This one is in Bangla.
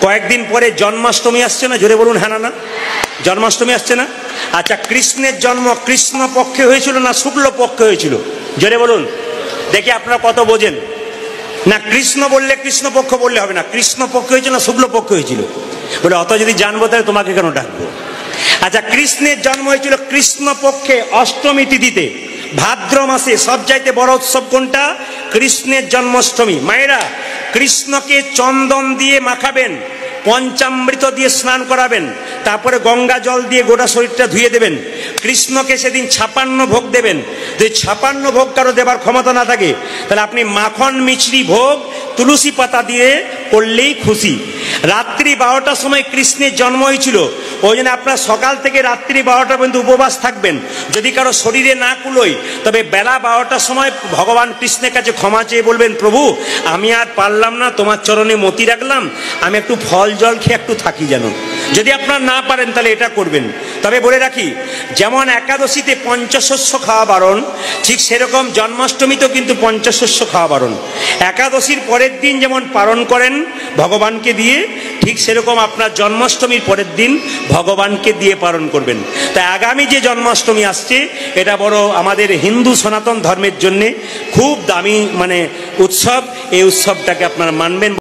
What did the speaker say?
কয়েকদিন পরে জন্মাষ্টমী আসছে না, জোরে বলুন হ্যাঁ না? জন্মাষ্টমী আসছে না? আচ্ছা, কৃষ্ণের জন্ম কৃষ্ণ পক্ষে হয়েছিল না শুক্ল পক্ষে হয়েছিল? জোরে বলুন দেখি আপনারা কত বোঝেন। না, কৃষ্ণ বললে কৃষ্ণপক্ষ বললে হবে না, কৃষ্ণ পক্ষে হয়েছিল না শুক্ল পক্ষে হয়েছিল? বলে অত যদি জানবো তাহলে তোমাকে কেন ডাকবো? আচ্ছা, কৃষ্ণের জন্ম হয়েছিল কৃষ্ণ পক্ষে অষ্টমী তিথিতে, ভাদ্র মাসে। সবচাইতে বড় উৎসব কোনটা? কৃষ্ণের জন্মাষ্টমী। মায়েরা, কৃষ্ণকে চন্দন দিয়ে মাখাবেন, পঞ্চামৃত দিয়ে স্নান করাবেন, তারপরে গঙ্গা জল দিয়ে গোটা শরীরটা ধুয়ে দেবেন। কৃষ্ণকে সেদিন 56 ভোগ দেবেন। যদি 56 ভোগ কারো দেবার ক্ষমতা না থাকে তাহলে আপনি মাখন মিছরি ভোগ তুলসী পাতা দিয়ে করলেই খুশি। রাত্রি 12টার সময় কৃষ্ণের জন্ম হয়েছিল, ওই জন্য আপনার সকাল থেকে রাত্রি 12টা পর্যন্ত উপবাস থাকবেন। যদি কারো শরীরে না কুলোয় তবে বেলা 12টার সময় ভগবান কৃষ্ণের কাছে ক্ষমা চেয়ে বলবেন, প্রভু আমি আর পারলাম না, তোমার চরণে মতি রাখলাম, আমি একটু ফল জল খেয়ে একটু থাকি যেন। যদি আপনার না পারেন তাহলে এটা করবেন। তবে বলে রাখি, যেমন একাদশীতে পঞ্চশস্য খাওয়া বারণ, ঠিক সেরকম জন্মাষ্টমীতেও কিন্তু পঞ্চশস্য খাওয়া বারণ। একাদশীর পরের দিন যেমন পালন করেন ভগবানকে দিয়ে, ঠিক সেরকম আপনার জন্মাষ্টমীর পরের দিন ভগবানকে দিয়ে পালন করবেন। তাই আগামী যে জন্মাষ্টমী আসছে এটা বড় আমাদের হিন্দু সনাতন ধর্মের জন্য খুব দামি উৎসব। এই উৎসবটাকে আপনারা মানবেন।